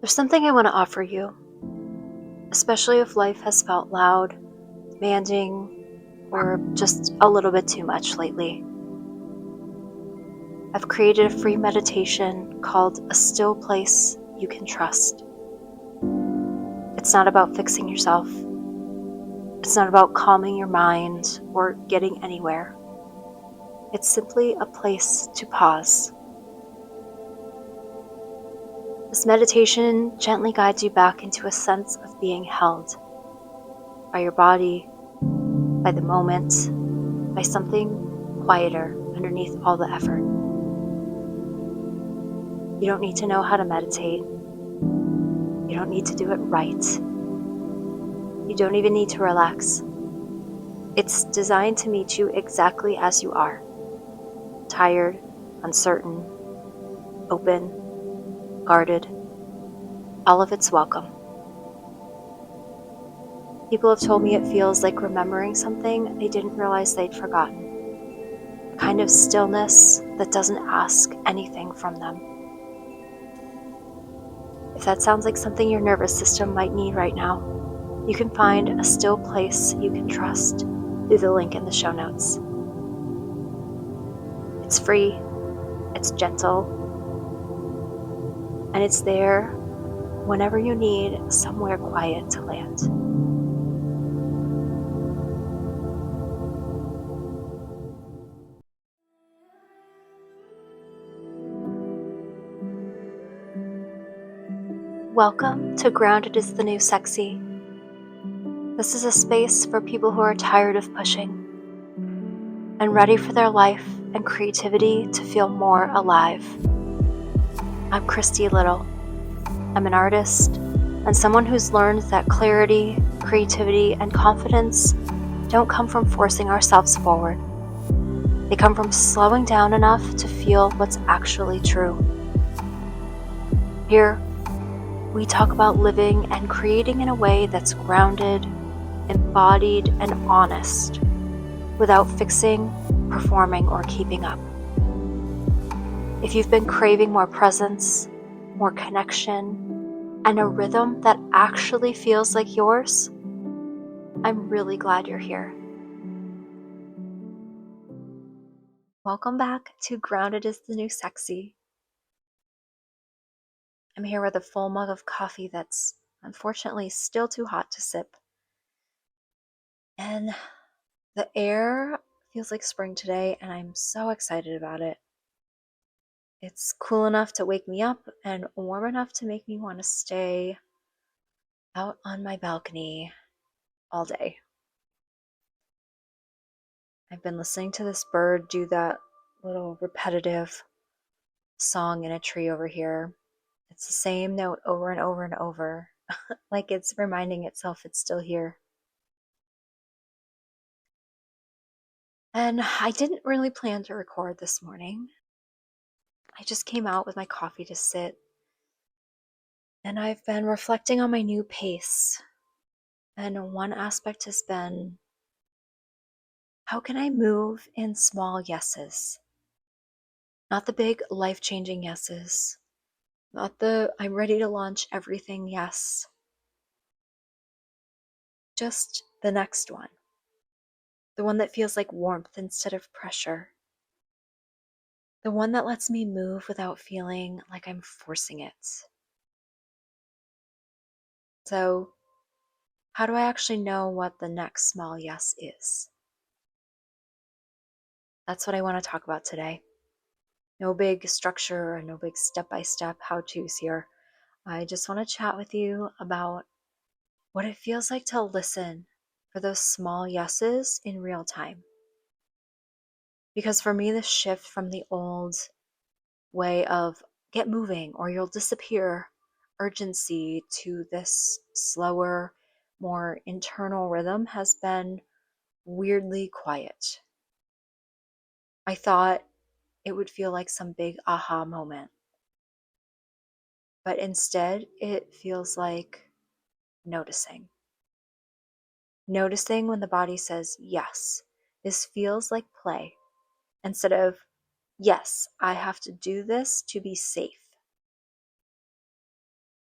There's something I want to offer you, especially if life has felt loud, demanding, or just a little bit too much lately. I've created a free meditation called A Still Place You Can Trust. It's not about fixing yourself. It's not about calming your mind or getting anywhere. It's simply a place to pause. This meditation gently guides you back into a sense of being held by your body, by the moment, by something quieter underneath all the effort. You don't need to know how to meditate. You don't need to do it right. You don't even need to relax. It's designed to meet you exactly as you are. Tired, uncertain, open, guarded. All of it's welcome. People have told me it feels like remembering something they didn't realize they'd forgotten. A kind of stillness that doesn't ask anything from them. If that sounds like something your nervous system might need right now, you can find a still place you can trust through the link in the show notes. It's free, it's gentle, and it's there whenever you need somewhere quiet to land. Welcome to Grounded is the New Sexy. This is a space for people who are tired of pushing and ready for their life and creativity to feel more alive. I'm Christy Little. I'm an artist and someone who's learned that clarity, creativity, and confidence don't come from forcing ourselves forward. They come from slowing down enough to feel what's actually true. Here, we talk about living and creating in a way that's grounded, embodied, and honest, without fixing, performing, or keeping up. If you've been craving more presence, more connection, and a rhythm that actually feels like yours, I'm really glad you're here. Welcome back to Grounded is the New Sexy. I'm here with a full mug of coffee that's unfortunately still too hot to sip. And the air feels like spring today, and I'm so excited about it. It's cool enough to wake me up and warm enough to make me want to stay out on my balcony all day. I've been listening to this bird do that little repetitive song in a tree over here. It's the same note over and over and over, like it's reminding itself it's still here. And I didn't really plan to record this morning. I just came out with my coffee to sit, and I've been reflecting on my new pace. And one aspect has been, how can I move in small yeses? Not the big life-changing yeses, not the I'm ready to launch everything yes. Just the next one. The one that feels like warmth instead of pressure. The one that lets me move without feeling like I'm forcing it. So, how do I actually know what the next small yes is? That's what I want to talk about today. No big structure and no big step-by-step how-tos here. I just want to chat with you about what it feels like to listen for those small yeses in real time. Because for me, the shift from the old way of get moving or you'll disappear urgency to this slower, more internal rhythm has been weirdly quiet. I thought it would feel like some big aha moment, but instead it feels like noticing. Noticing when the body says, yes, this feels like play, instead of, yes, I have to do this to be safe.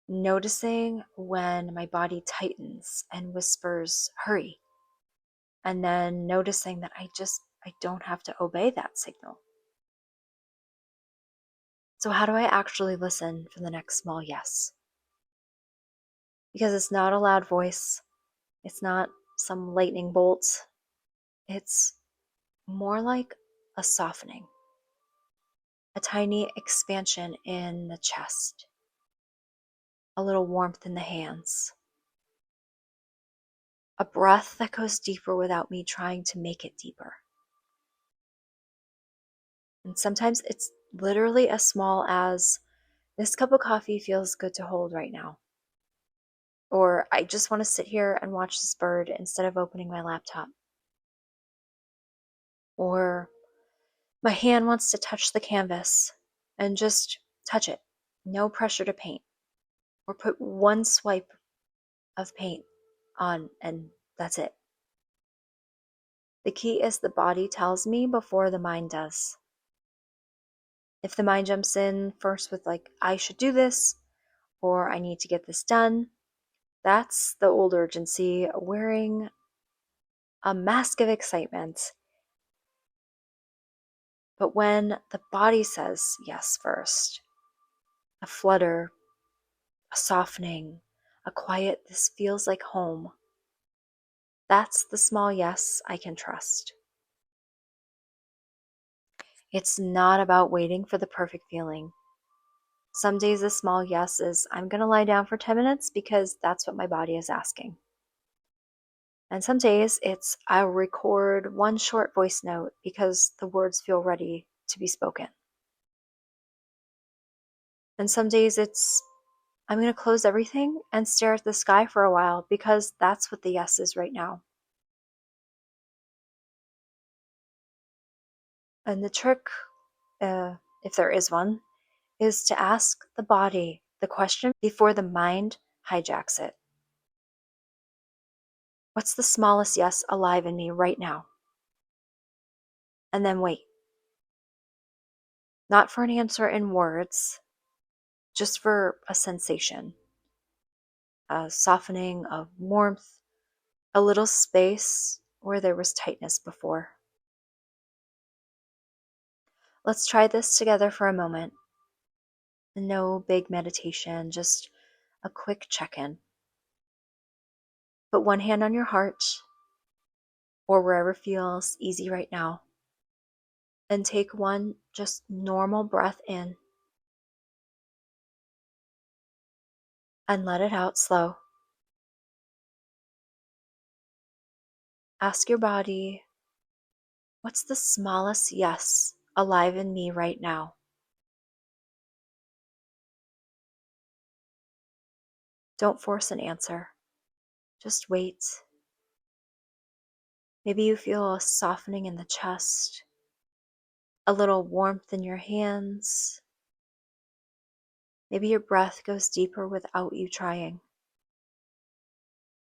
noticing when my body tightens and whispers, hurry, and then noticing that I don't have to obey that signal. So, how do I actually listen for the next small yes? Because it's not a loud voice, it's not some lightning bolt, it's more like a softening, a tiny expansion in the chest, a little warmth in the hands, a breath that goes deeper without me trying to make it deeper. And sometimes it's literally as small as this cup of coffee feels good to hold right now. Or I just want to sit here and watch this bird instead of opening my laptop. Or my hand wants to touch the canvas and just touch it. No pressure to paint. Or put one swipe of paint on and that's it. The key is the body tells me before the mind does. If the mind jumps in first with, like, I should do this, or I need to get this done, that's the old urgency wearing a mask of excitement. But when the body says yes first, a flutter, a softening, a quiet, this feels like home, that's the small yes I can trust. It's not about waiting for the perfect feeling. Some days a small yes is, I'm going to lie down for 10 minutes because that's what my body is asking. And some days it's, I'll record one short voice note because the words feel ready to be spoken. And some days it's, I'm going to close everything and stare at the sky for a while because that's what the yes is right now. And the trick, if there is one, is to ask the body the question before the mind hijacks it. What's the smallest yes alive in me right now? And then wait. Not for an answer in words, just for a sensation, a softening of warmth, a little space where there was tightness before. Let's try this together for a moment. No big meditation, just a quick check in. Put one hand on your heart or wherever feels easy right now, and take one just normal breath in and let it out slow. Ask your body, what's the smallest yes alive in me right now? Don't force an answer. Just wait. Maybe you feel a softening in the chest, a little warmth in your hands. Maybe your breath goes deeper without you trying.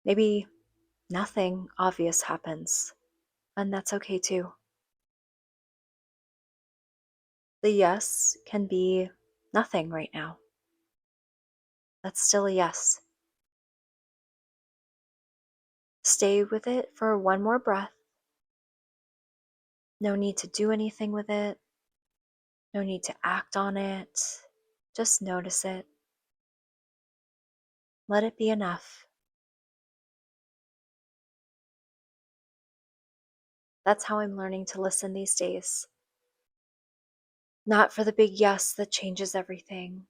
Maybe nothing obvious happens, and that's okay too. The yes can be nothing right now. That's still a yes. Stay with it for one more breath. No need to do anything with it. No need to act on it. Just notice it. Let it be enough. That's how I'm learning to listen these days. Not for the big yes that changes everything,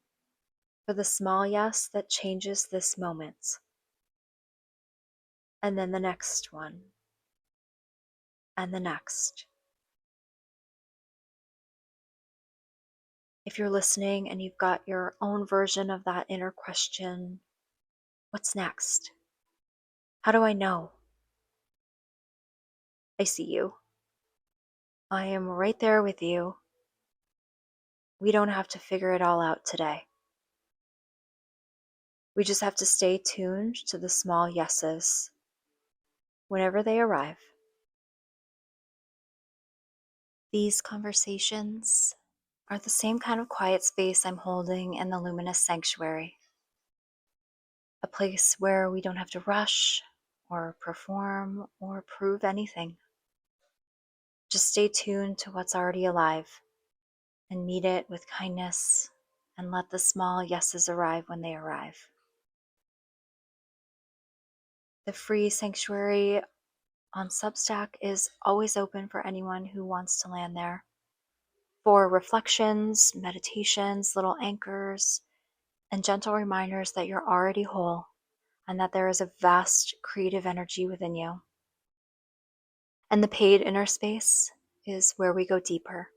for the small yes that changes this moment. And then the next one. And the next. If you're listening and you've got your own version of that inner question, what's next? How do I know? I see you. I am right there with you. We don't have to figure it all out today. We just have to stay tuned to the small yeses whenever they arrive. These conversations are the same kind of quiet space I'm holding in the luminous sanctuary. a place where we don't have to rush or perform or prove anything. Just stay tuned to what's already alive and meet it with kindness and let the small yeses arrive when they arrive. The free sanctuary on Substack is always open for anyone who wants to land there for reflections, meditations, little anchors, and gentle reminders that you're already whole and that there is a vast creative energy within you. And the paid inner space is where we go deeper.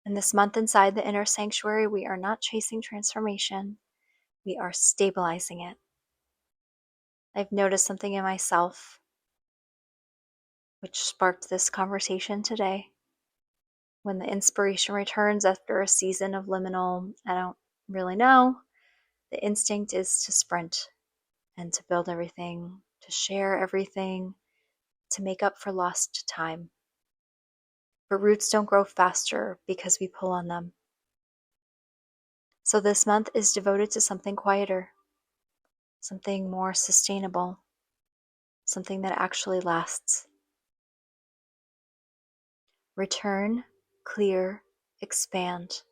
And this month inside the inner sanctuary, we are not chasing transformation, we are stabilizing it. I've noticed something in myself which sparked this conversation today. When the inspiration returns after a season of liminal, I don't really know, the instinct is to sprint and to build everything, to share everything, to make up for lost time. But roots don't grow faster because we pull on them. So this month is devoted to something quieter, something more sustainable, something that actually lasts. Return, clear, expand.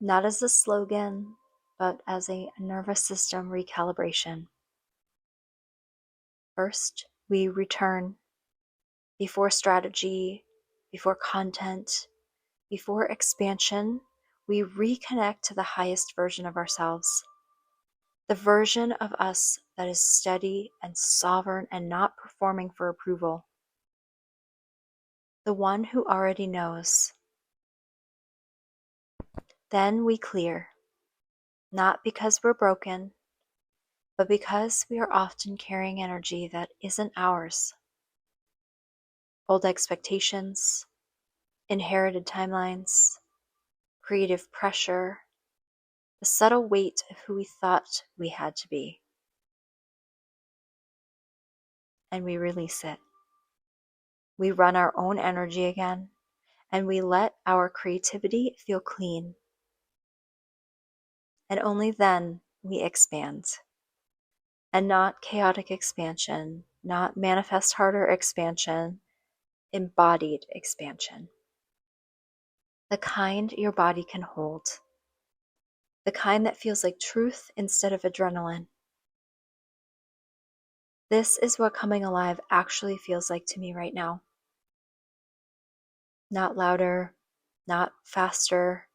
Not as a slogan, but as a nervous system recalibration. First, we return before strategy, before content, before expansion. We reconnect to the highest version of ourselves, the version of us that is steady and sovereign and not performing for approval, the one who already knows. Then we clear, not because we're broken, but because we are often carrying energy that isn't ours. Old expectations, inherited timelines, creative pressure, the subtle weight of who we thought we had to be. And we release it. We run our own energy again, and we let our creativity feel clean. And only then we expand. And not chaotic expansion, not manifest harder expansion, embodied expansion. The kind your body can hold. The kind that feels like truth instead of adrenaline. This is what coming alive actually feels like to me right now. Not louder, not faster,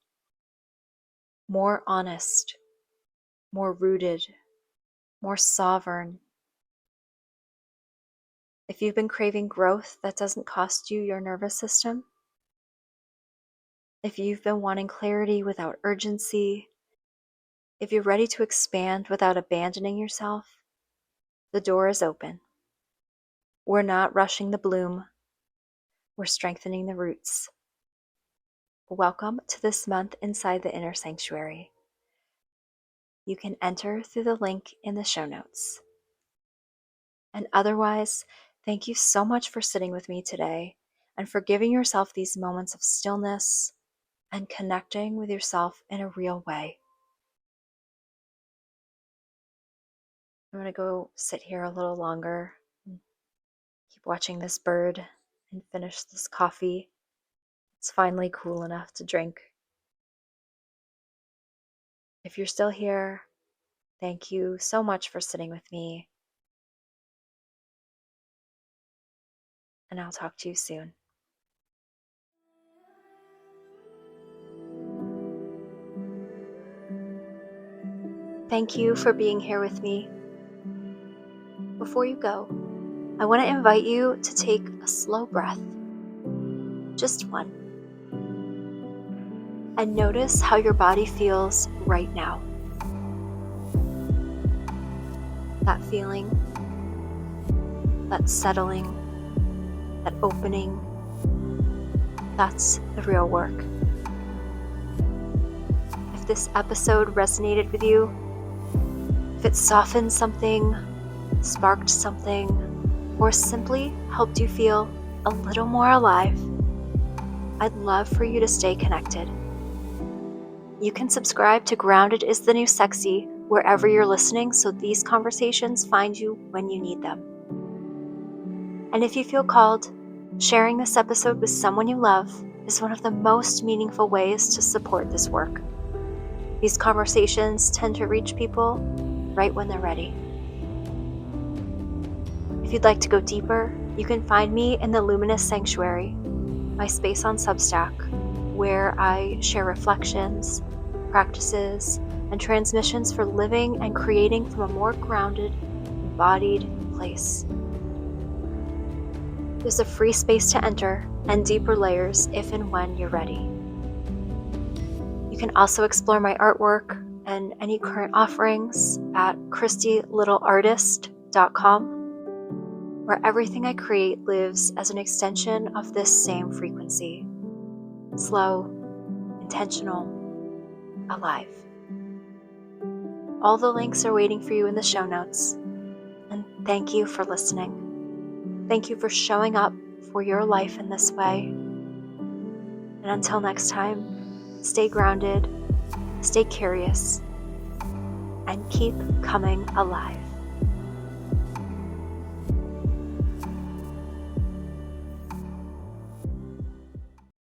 more honest, more rooted, more sovereign. If you've been craving growth that doesn't cost you your nervous system, if you've been wanting clarity without urgency, if you're ready to expand without abandoning yourself, the door is open. We're not rushing the bloom. We're strengthening the roots. Welcome to this month inside the inner sanctuary. You can enter through the link in the show notes. And otherwise, thank you so much for sitting with me today and for giving yourself these moments of stillness and connecting with yourself in a real way. I'm going to go sit here a little longer and keep watching this bird and finish this coffee. It's finally cool enough to drink. If you're still here, thank you so much for sitting with me. And I'll talk to you soon. Thank you for being here with me. Before you go, I want to invite you to take a slow breath, just one, and notice how your body feels right now. That feeling, that settling, that opening, that's the real work. If this episode resonated with you, if it softened something, sparked something, or simply helped you feel a little more alive, I'd love for you to stay connected. You can subscribe to Grounded is the New Sexy wherever you're listening so these conversations find you when you need them. And if you feel called, sharing this episode with someone you love is one of the most meaningful ways to support this work. These conversations tend to reach people right when they're ready. If you'd like to go deeper, you can find me in the Luminous Sanctuary, my space on Substack, where I share reflections, practices, and transmissions for living and creating from a more grounded, embodied place. There's a free space to enter and deeper layers if and when you're ready. You can also explore my artwork and any current offerings at christylittleartist.com, where everything I create lives as an extension of this same frequency. Slow, intentional, alive. All the links are waiting for you in the show notes. And thank you for listening. Thank you for showing up for your life in this way. And until next time, stay grounded, stay curious, and keep coming alive.